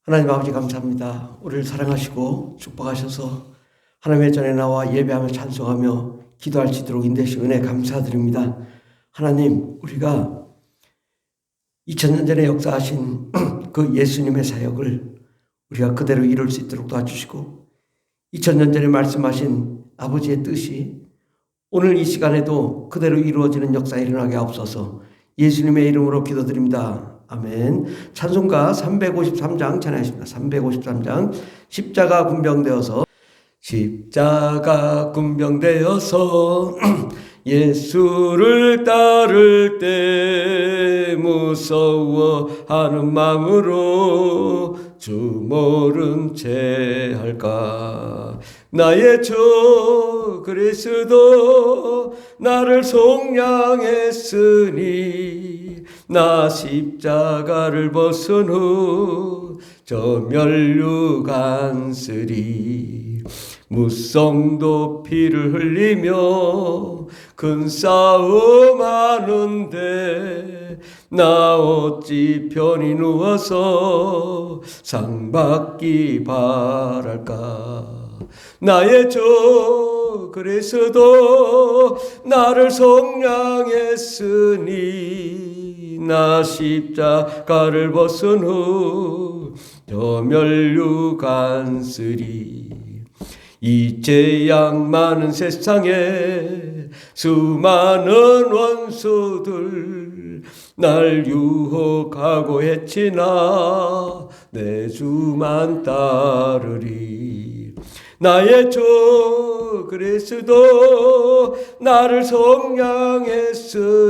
하나님 아버지 감사합니다. 우리를 사랑하시고 축복하셔서 하나님의 전에 나와 예배하며 찬송하며 기도할 수 있도록 인도하신 은혜 감사드립니다. 하나님, 우리가 2000년 전에 역사하신 그 예수님의 사역을 우리가 그대로 이룰 수 있도록 도와주시고 2000년 전에 말씀하신 아버지의 뜻이 오늘 이 시간에도 그대로 이루어지는 역사에 일어나게 하옵소서. 예수님의 이름으로 기도드립니다. 아멘. 찬송가 353장 찬양하십니다. 353장 십자가 군병되어서 예수를 따를 때 무서워하는 마음으로 주 모른 채 할까. 나의 주 그리스도 나를 속량했으니 나 십자가를 벗은 후 저 면류관 쓰리. 무성도 피를 흘리며 큰 싸움 하는데 나 어찌 편히 누워서 상 받기 바랄까. 나의 주 그리스도 나를 속량했으니 나 십자가를 벗은 후 저 면류관 쓰리. 이 재앙 많은 세상에 수많은 원수들 날 유혹하고 해치나 내 주만 따르리. 나의 주 그리스도 나를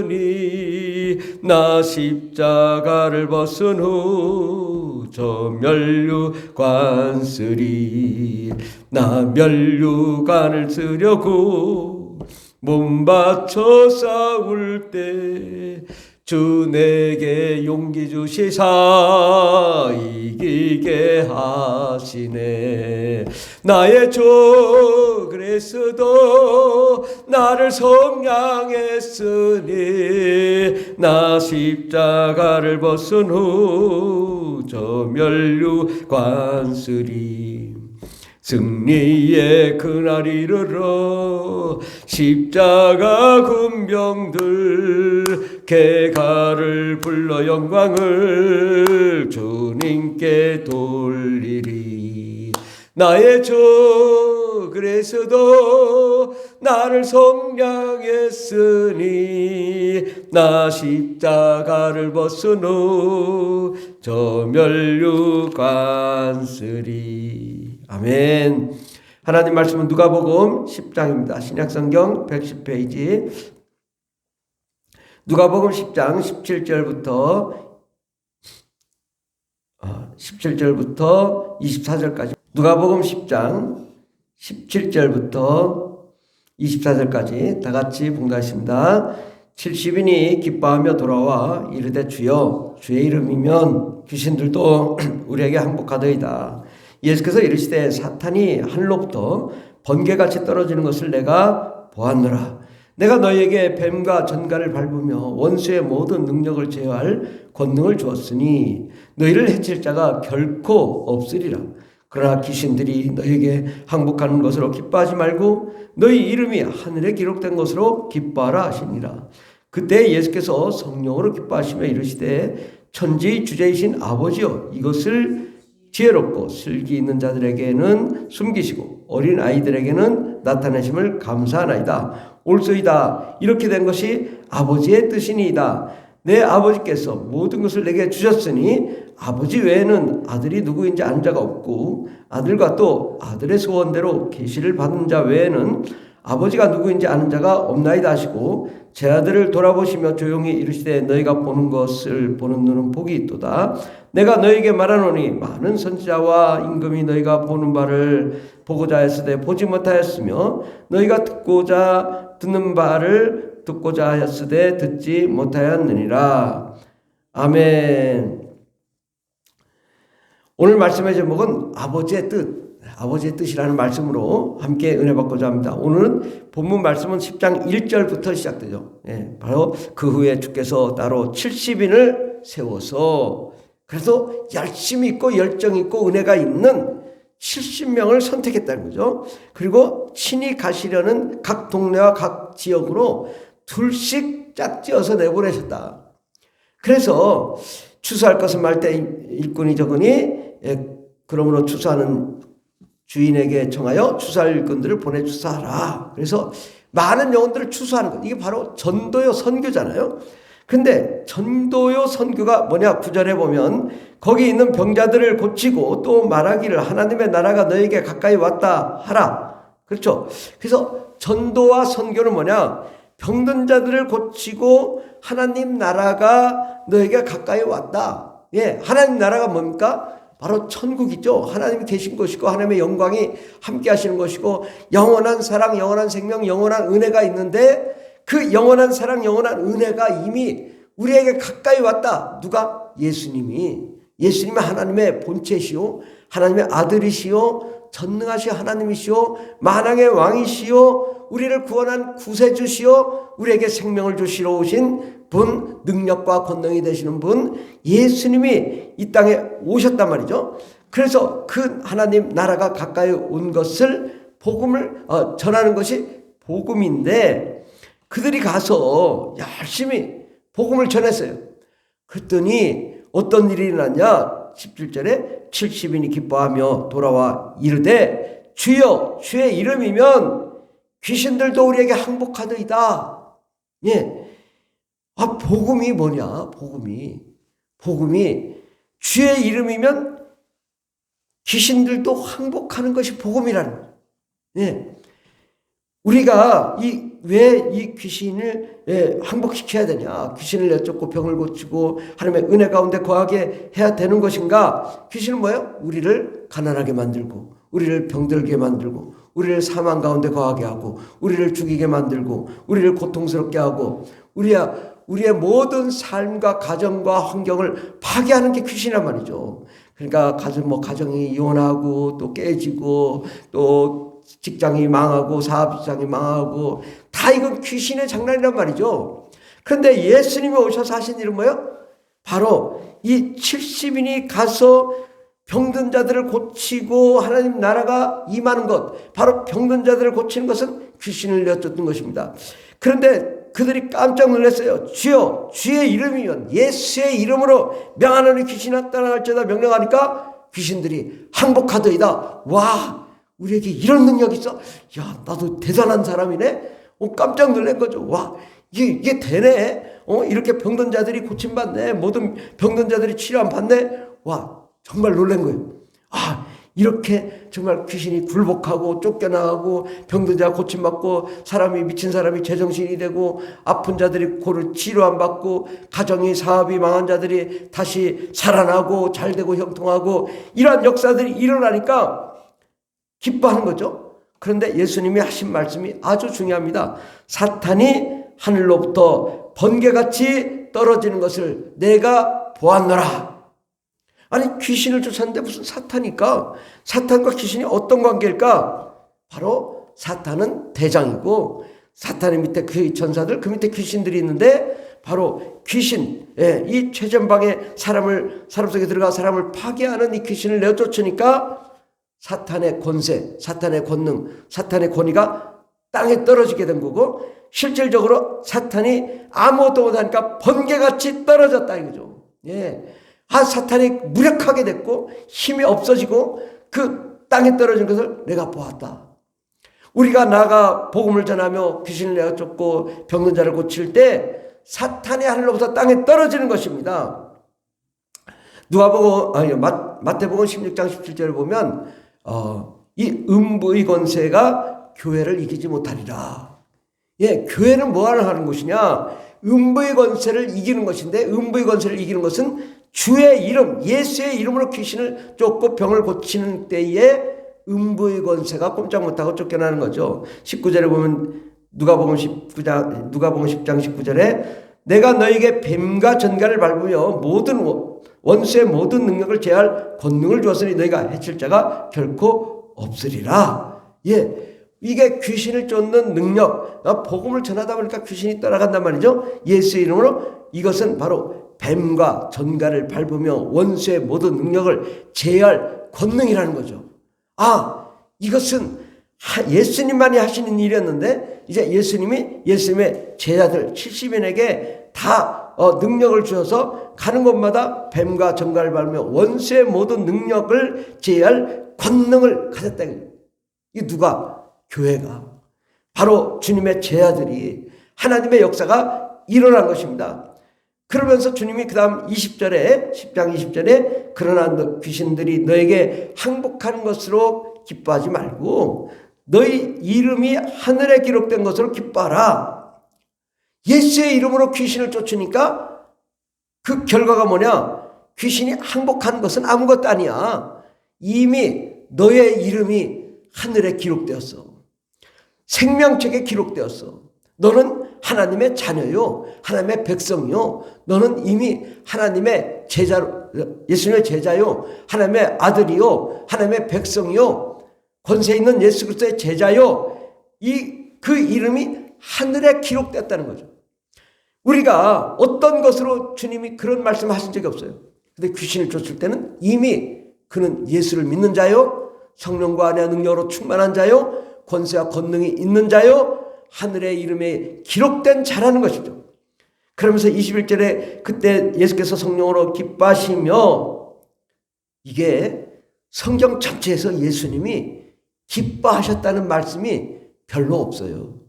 속량했으니 나 십자가를 벗은 후 저 면류관 쓰리. 나 면류관을 쓰려고 몸 바쳐 싸울 때 주 내게 용기 주시사 이기게 하시네. 나의 주 그리스도 나를 속량했으니 나 십자가를 벗은 후 저 면류관 쓰리. 승리의 그날 이르러 십자가 군병들 개가를 불러 영광을 주님께 돌리리. 나의 주 그리스도 나를 속량했으니 나 십자가를 벗은 후 저 면류관 쓰리. 아멘. 하나님 말씀은 누가복음 10장입니다. 신약성경 110페이지. 누가복음 10장 17절부터 24절까지. 누가복음 10장 17절부터 24절까지 다 같이 봉독하겠습니다. 70인이 기뻐하며 돌아와 이르되 주여 주의 이름이면 귀신들도 우리에게 항복하더이다. 예수께서 이르시되 사탄이 하늘로부터 번개같이 떨어지는 것을 내가 보았노라. 내가 너희에게 뱀과 전갈을 밟으며 원수의 모든 능력을 제어할 권능을 주었으니 너희를 해칠 자가 결코 없으리라. 그러나 귀신들이 너희에게 항복하는 것으로 기뻐하지 말고 너희 이름이 하늘에 기록된 것으로 기뻐하라 하시니라. 그때 예수께서 성령으로 기뻐하시며 이르시되 천지의 주제이신 아버지여 이것을 지혜롭고 슬기 있는 자들에게는 숨기시고 어린 아이들에게는 나타내심을 감사하나이다. 옳소이다. 이렇게 된 것이 아버지의 뜻이니이다. 내 아버지께서 모든 것을 내게 주셨으니 아버지 외에는 아들이 누구인지 아는 자가 없고 아들과 또 아들의 소원대로 계시를 받은 자 외에는 아버지가 누구인지 아는 자가 없나이다 하시고 제 아들을 돌아보시며 조용히 이르시되 너희가 보는 것을 보는 눈은 복이 있도다. 내가 너희에게 말하노니 많은 선지자와 임금이 너희가 보는 바를 보고자 하였으되 보지 못하였으며 너희가 듣는 바를 듣고자 하였으되 듣지 못하였느니라. 아멘. 오늘 말씀의 제목은 아버지의 뜻이라는 말씀으로 함께 은혜 받고자 합니다. 오늘은 본문 말씀은 10장 1절부터 시작되죠. 바로 그 후에 주께서 따로 70인을 세워서 그래서 열심히 있고 열정 있고 은혜가 있는 70명을 선택했다는 거죠. 그리고 친히 가시려는 각 동네와 각 지역으로 둘씩 짝지어서 내보내셨다. 그래서 추수할 것을 말 때 일꾼이 적으니 그러므로 추수하는 주인에게 청하여 추수할 일꾼들을 보내주사하라. 그래서 많은 영혼들을 추수하는 것, 이게 바로 전도요 선교잖아요. 근데 전도요 선교가 뭐냐? 9절에 보면 거기 있는 병자들을 고치고 또 말하기를 하나님의 나라가 너에게 가까이 왔다 하라. 그렇죠? 그래서 전도와 선교는 뭐냐? 병든 자들을 고치고 하나님 나라가 너에게 가까이 왔다. 예, 하나님 나라가 뭡니까? 바로 천국이죠. 하나님이 계신 것이고 하나님의 영광이 함께 하시는 것이고 영원한 사랑, 영원한 생명, 영원한 은혜가 있는데 그 영원한 사랑, 영원한 은혜가 이미 우리에게 가까이 왔다. 누가? 예수님이 하나님의 본체시오, 하나님의 아들이시오, 전능하시오 하나님이시오, 만왕의 왕이시오, 우리를 구원한 구세주시오, 우리에게 생명을 주시러 오신 분, 능력과 권능이 되시는 분 예수님이 이 땅에 오셨단 말이죠. 그래서 그 하나님 나라가 가까이 온 것을 복음을 전하는 것이 복음인데 그들이 가서 열심히 복음을 전했어요. 그랬더니 어떤 일이 일어났냐? 17절에 70인이 기뻐하며 돌아와 이르되 주여 주의 이름이면 귀신들도 우리에게 항복하더이다. 예. 복음이 뭐냐? 복음이 주의 이름이면 귀신들도 항복하는 것이 복음이라는 거예요. 예. 우리가 왜 이 귀신을 항복시켜야 되냐? 귀신을 내쫓고 병을 고치고 하나님의 은혜 가운데 거하게 해야 되는 것인가? 귀신은 뭐예요? 우리를 가난하게 만들고 우리를 병들게 만들고 우리를 사망 가운데 거하게 하고 우리를 죽이게 만들고 우리를 고통스럽게 하고 우리의 모든 삶과 가정과 환경을 파괴하는 게 귀신이란 말이죠. 그러니까 가정이 이혼하고 또 깨지고 또 직장이 망하고 사업장이 망하고 다 이건 귀신의 장난이란 말이죠. 그런데 예수님이 오셔서 하신 일은 뭐예요? 바로 이 70인이 가서 병든 자들을 고치고 하나님 나라가 임하는 것, 바로 병든 자들을 고치는 것은 귀신을 내쫓는 것입니다. 그런데 그들이 깜짝 놀랐어요. 주여 주의 이름이면 예수의 이름으로 명하노니 귀신이 떠나갈지어다 명령하니까 귀신들이 항복하더이다. 와, 우리에게 이런 능력이 있어? 야, 나도 대단한 사람이네? 깜짝 놀란 거죠. 와, 이게 되네? 이렇게 병든 자들이 고침받네? 모든 병든 자들이 치료 안 받네? 와, 정말 놀란 거예요. 이렇게 정말 귀신이 굴복하고 쫓겨나가고 병든 자가 고침받고 미친 사람이 제정신이 되고 아픈 자들이 고루 치료 안 받고 가정이 사업이 망한 자들이 다시 살아나고 잘되고 형통하고 이러한 역사들이 일어나니까 기뻐하는 거죠. 그런데 예수님이 하신 말씀이 아주 중요합니다. 사탄이 하늘로부터 번개같이 떨어지는 것을 내가 보았노라. 아니 귀신을 쫓았는데 무슨 사탄일까? 사탄과 귀신이 어떤 관계일까? 바로 사탄은 대장이고 사탄의 밑에 그 천사들, 그 밑에 귀신들이 있는데 바로 귀신, 이 최전방에 사람 속에 들어가 사람을 파괴하는 이 귀신을 내쫓으니까 사탄의 권세, 사탄의 권능, 사탄의 권위가 땅에 떨어지게 된 거고 실질적으로 사탄이 아무것도 못하니까 번개같이 떨어졌다 이거죠. 예. 사탄이 무력하게 됐고 힘이 없어지고 그 땅에 떨어진 것을 내가 보았다. 우리가 나가 복음을 전하며 귀신을 내쫓고 병든 자를 고칠 때 사탄이 하늘로부터 땅에 떨어지는 것입니다. 마태복음 16장 17절을 보면 이 음부의 권세가 교회를 이기지 못하리라. 예, 교회는 뭐 하는 것이냐? 음부의 권세를 이기는 것인데 음부의 권세를 이기는 것은 주의 이름, 예수의 이름으로 귀신을 쫓고 병을 고치는 때에 음부의 권세가 꼼짝 못하고 쫓겨나는 거죠. 19절에 보면 누가복음 10장 19절에 내가 너에게 뱀과 전갈을 밟으며 모든 원수의 모든 능력을 제할 권능을 주었으니 너희가 해칠 자가 결코 없으리라. 예, 이게 귀신을 쫓는 능력. 복음을 전하다 보니까 귀신이 떠나간단 말이죠. 예수의 이름으로 이것은 바로 뱀과 전갈을 밟으며 원수의 모든 능력을 제할 권능이라는 거죠. 이것은 예수님만이 하시는 일이었는데 이제 예수님의 제자들 70인에게 다 능력을 주셔서 가는 곳마다 뱀과 전갈을 밟으며 원수의 모든 능력을 제할 권능을 가졌다. 이 누가? 교회가. 바로 주님의 제자들이 하나님의 역사가 일어난 것입니다. 그러면서 주님이 그 다음 10장 20절에 그러나 귀신들이 너에게 항복하는 것으로 기뻐하지 말고 너희 이름이 하늘에 기록된 것으로 기뻐하라. 예수의 이름으로 귀신을 쫓으니까 그 결과가 뭐냐? 귀신이 항복하는 것은 아무것도 아니야. 이미 너의 이름이 하늘에 기록되었어. 생명책에 기록되었어. 너는 하나님의 자녀요, 하나님의 백성요. 너는 이미 하나님의 제자로, 예수님의 제자요, 하나님의 아들이요, 하나님의 백성이요, 권세 있는 예수 그리스도의 제자요. 그 이름이 하늘에 기록됐다는 거죠. 우리가 어떤 것으로 주님이 그런 말씀을 하신 적이 없어요. 근데 귀신을 쫓을 때는 이미 그는 예수를 믿는 자요, 성령과 아내와 능력으로 충만한 자요, 권세와 권능이 있는 자요, 하늘의 이름에 기록된 자라는 것이죠. 그러면서 21절에 그때 예수께서 성령으로 기뻐하시며, 이게 성경 전체에서 예수님이 기뻐하셨다는 말씀이 별로 없어요.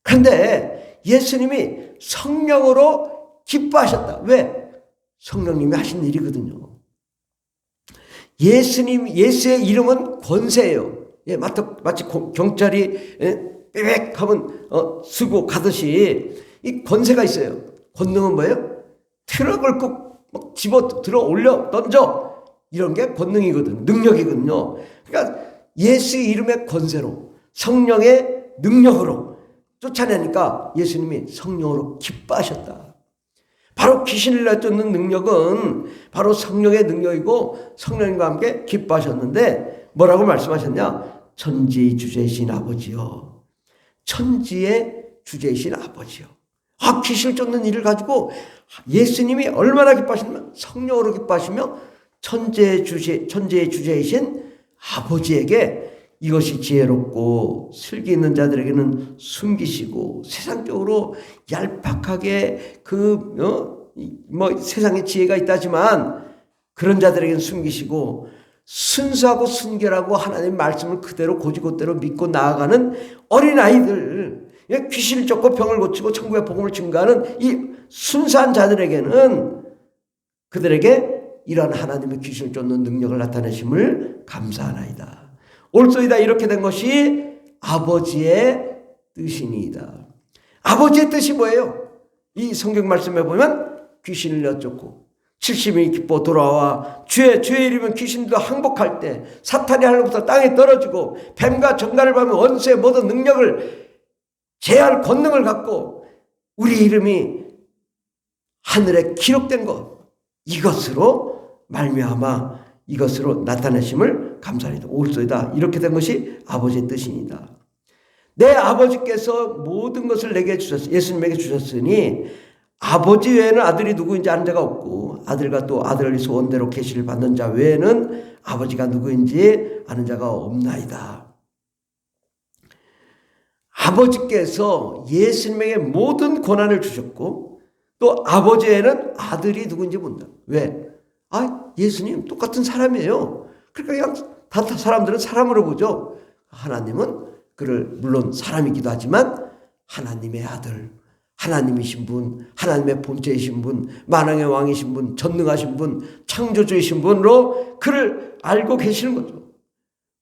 그런데 예수님이 성령으로 기뻐하셨다. 왜? 성령님이 하신 일이거든요. 예수의 이름은 권세예요. 마치 경찰이 빽 하면 쓰고 가듯이 이 권세가 있어요. 권능은 뭐예요? 트럭을 꼭 집어 들어 올려 던져, 이런 게 권능이거든, 능력이거든요. 그러니까 예수 이름의 권세로, 성령의 능력으로 쫓아내니까 예수님이 성령으로 기뻐하셨다. 바로 귀신을 내쫓는 능력은 바로 성령의 능력이고 성령님과 함께 기뻐하셨는데 뭐라고 말씀하셨냐? 천지의 주제이신 아버지요. 천지의 주제이신 아버지요. 귀신을 쫓는 일을 가지고 예수님이 얼마나 기뻐하시냐면 성령으로 기뻐하시며 천지의 주제이신 아버지에게 이것이 지혜롭고 슬기 있는 자들에게는 숨기시고 세상적으로 얄팍하게 세상에 지혜가 있다지만 그런 자들에게는 숨기시고 순수하고 순결하고 하나님의 말씀을 그대로 고지고대로 믿고 나아가는 어린아이들, 귀신을 쫓고 병을 고치고 천국의 복음을 증거하는 이 순수한 자들에게는 그들에게 이러한 하나님의 귀신을 쫓는 능력을 나타내심을 감사하나이다. 옳소이다. 이렇게 된 것이 아버지의 뜻이니이다. 아버지의 뜻이 뭐예요? 이 성경 말씀에 보면 귀신을 내쫓고 70인이 기뻐 돌아와 주의 이름은 귀신도 항복할 때 사탄이 하늘부터 땅에 떨어지고 뱀과 전갈을 밟으며 원수의 모든 능력을 제할 권능을 갖고 우리 이름이 하늘에 기록된 것, 이것으로 말미암아 이것으로 나타내심을 감사합니다. 옳소이다. 이렇게 된 것이 아버지의 뜻입니다. 내 아버지께서 모든 것을 내게 주셨으니, 예수님에게 주셨으니 아버지 외에는 아들이 누구인지 아는 자가 없고 아들과 또 아들의 소원대로 계시를 받는 자 외에는 아버지가 누구인지 아는 자가 없나이다. 아버지께서 예수님에게 모든 권한을 주셨고 또 아버지 외에는 아들이 누구인지 모른다. 왜? 예수님 똑같은 사람이에요. 그러니까 그냥 다 사람들은 사람으로 보죠. 하나님은 그를 물론 사람이기도 하지만 하나님의 아들, 하나님이신 분, 하나님의 본체이신 분, 만왕의 왕이신 분, 전능하신 분, 창조주이신 분으로 그를 알고 계시는 거죠.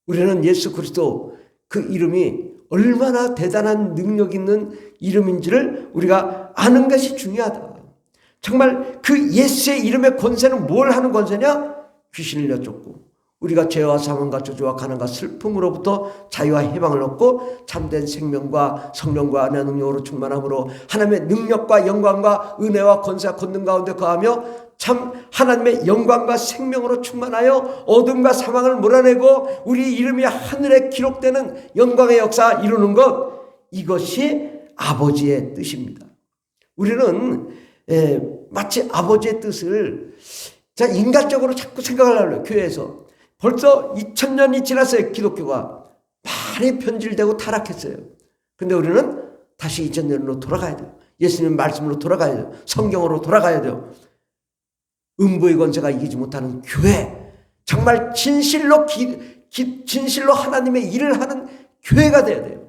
우리는 예수 그리스도 그 이름이 얼마나 대단한 능력 있는 이름인지를 우리가 아는 것이 중요하다. 정말 그 예수의 이름의 권세는 뭘 하는 권세냐? 귀신을 내쫓고 우리가 죄와 사망과 저주와 가난과 슬픔으로부터 자유와 해방을 얻고 참된 생명과 성령과 아내와 능력으로 충만함으로 하나님의 능력과 영광과 은혜와 권세와 권능 가운데 거하며 참 하나님의 영광과 생명으로 충만하여 어둠과 사망을 몰아내고 우리 이름이 하늘에 기록되는 영광의 역사 이루는 것, 이것이 아버지의 뜻입니다. 우리는 마치 아버지의 뜻을 자 인간적으로 자꾸 생각하려고 해요. 교회에서 벌써 2000년이 지났어요. 기독교가 많이 변질되고 타락했어요. 근데 우리는 다시 2000년으로 돌아가야 돼요. 예수님 말씀으로 돌아가야 돼요. 성경으로 돌아가야 돼요. 음부의 권세가 이기지 못하는 교회, 정말 진실로 진실로 하나님의 일을 하는 교회가 돼야 돼요.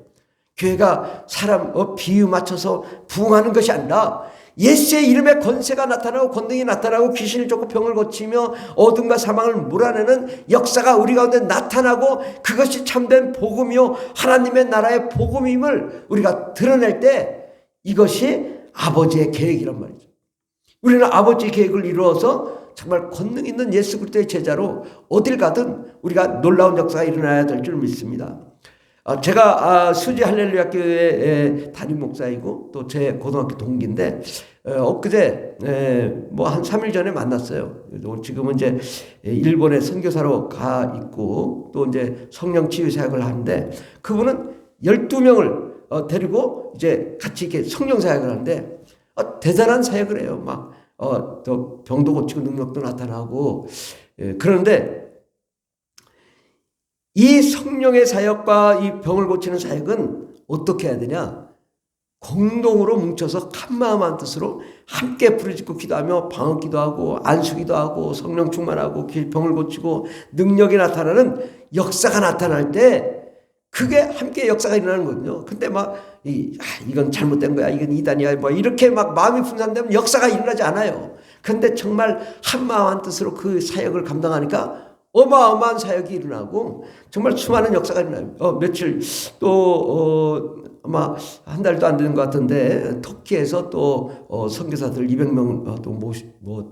교회가 사람 비유 맞춰서 부흥하는 것이 아니라 예수의 이름에 권세가 나타나고 권능이 나타나고 귀신을 쫓고 병을 고치며 어둠과 사망을 몰아내는 역사가 우리 가운데 나타나고 그것이 참된 복음이요 하나님의 나라의 복음임을 우리가 드러낼 때 이것이 아버지의 계획이란 말이죠. 우리는 아버지의 계획을 이루어서 정말 권능 있는 예수 그리스도의 제자로 어딜 가든 우리가 놀라운 역사가 일어나야 될 줄 믿습니다. 제가 수지 할렐루야 교회 담임 목사이고 또 제 고등학교 동기인데 엊그제 뭐 한 3일 전에 만났어요. 지금은 이제 일본에 선교사로 가 있고 또 이제 성령 치유 사역을 하는데 그분은 12명을 데리고 이제 같이 이렇게 성령 사역을 하는데 대단한 사역을 해요. 막 또 병도 고치고 능력도 나타나고 그런데 이 성령의 사역과 이 병을 고치는 사역은 어떻게 해야 되냐? 공동으로 뭉쳐서 한마음 한뜻으로 함께 부르짖고 기도하며 방언 기도하고 안수기도 하고 성령 충만하고 병을 고치고 능력이 나타나는 역사가 나타날 때 그게 함께 역사가 일어나는 거거든요. 근데 막 이건 잘못된 거야, 이건 이단이야, 뭐 이렇게 막 마음이 분산되면 역사가 일어나지 않아요. 근데 정말 한마음 한뜻으로 그 사역을 감당하니까 어마어마한 사역이 일어나고 정말 수많은 역사가 일어나요. 며칠 또 아마 한 달도 안 되는 것 같은데 터키에서 또 선교사들 200명 또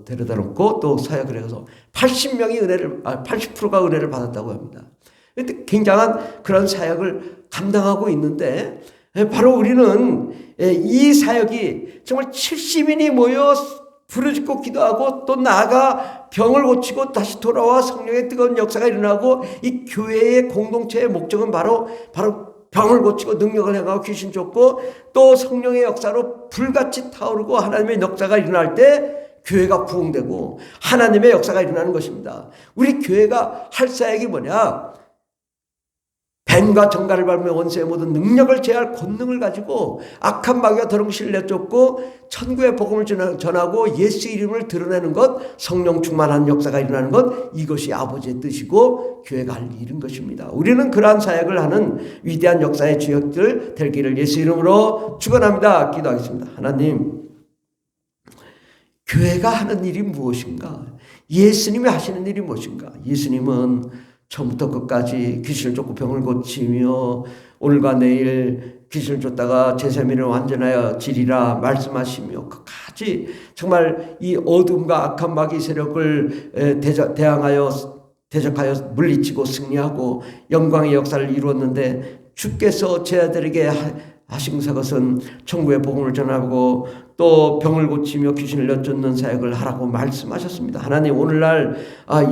데려다 놓고 또 사역을 해서 80%가 은혜를 받았다고 합니다. 굉장한 그런 사역을 감당하고 있는데 바로 우리는 이 사역이 정말 70인이 모여 부르짖고 기도하고 또 나아가 병을 고치고 다시 돌아와 성령의 뜨거운 역사가 일어나고 이 교회의 공동체의 목적은 바로 병을 고치고 능력을 행하고 귀신 쫓고 또 성령의 역사로 불같이 타오르고 하나님의 역사가 일어날 때 교회가 부흥되고 하나님의 역사가 일어나는 것입니다. 우리 교회가 할 사역이 뭐냐? 뱀과 정갈을 밟으며 원수의 모든 능력을 제할 권능을 가지고 악한 마귀와 더러움을 내쫓고 천국의 복음을 전하고 예수 이름을 드러내는 것, 성령 충만한 역사가 일어나는 것, 이것이 아버지의 뜻이고 교회가 할 일인 것입니다. 우리는 그러한 사역을 하는 위대한 역사의 주역들 되기를 예수 이름으로 축원합니다. 기도하겠습니다. 하나님, 교회가 하는 일이 무엇인가? 예수님이 하시는 일이 무엇인가? 예수님은 처음부터 끝까지 귀신을 쫓고 병을 고치며 오늘과 내일 귀신을 쫓다가 제3일을 완전하여 지리라 말씀하시며 끝까지 정말 이 어둠과 악한 마귀 세력을 대적하여 물리치고 승리하고 영광의 역사를 이루었는데 주께서 제 아들에게 하신 것은 천국의 복음을 전하고 또 병을 고치며 귀신을 내쫓는 사역을 하라고 말씀하셨습니다. 하나님, 오늘날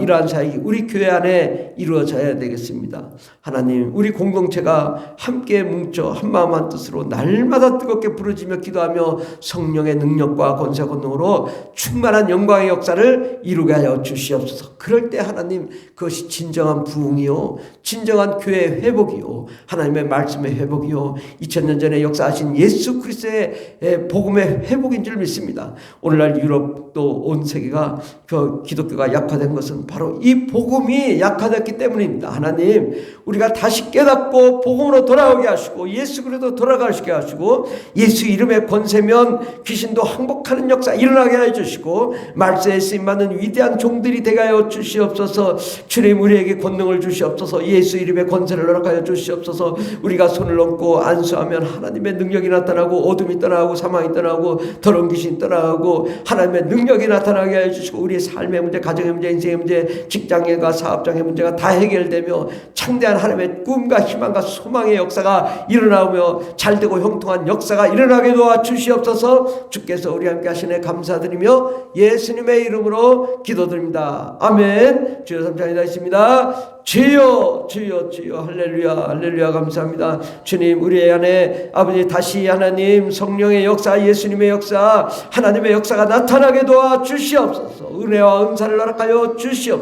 이러한 사역이 우리 교회 안에 이루어져야 되겠습니다. 하나님, 우리 공동체가 함께 뭉쳐 한마음 한뜻으로 날마다 뜨겁게 부르짖며 기도하며 성령의 능력과 권세 권능으로 충만한 영광의 역사를 이루게 하여 주시옵소서. 그럴 때 하나님, 그것이 진정한 부흥이요 진정한 교회의 회복이요 하나님의 말씀의 회복이요 2000년 전에 역사하신 예수 그리스도의 복음의 회복인 줄 믿습니다. 오늘날 유럽 또 온 세계가 그 기독교가 약화된 것은 바로 이 복음이 약화됐기 때문입니다. 하나님, 우리가 다시 깨닫고 복음으로 돌아오게 하시고 예수 그리스도 돌아가시게 하시고 예수 이름의 권세면 귀신도 항복하는 역사 일어나게 해주시고 말세에 쓰임받는 위대한 종들이 되게 하여 주시옵소서. 주님, 우리에게 권능을 주시옵소서. 예수 이름의 권세를 허락하여 주시옵소서. 우리가 손을 얹고 안수하면 하나님의 능력이 나타나고 어둠이 떠나고 사망이 떠나고 더러운 귀신이 떠나고 하나님의 능력이 나타나게 해주시고 우리의 삶의 문제, 가정의 문제, 인생의 문제, 직장과 사업장의 문제가 다 해결되며 창대한 하나님의 꿈과 희망과 소망의 역사가 일어나며 잘되고 형통한 역사가 일어나게 도와주시옵소서. 주께서 우리 함께 하시네 감사드리며 예수님의 이름으로 기도드립니다. 아멘. 주여 삼창이다 있습니다. 주여 주여 주여 할렐루야 할렐루야 감사합니다. 주님 우리 안에 아버지 다시 하나님 성령의 역사 예수님의 역사 하나님의 역사가 나타나게 도와 주시옵소서. 은혜와 은사를 허락하여 주시옵소서.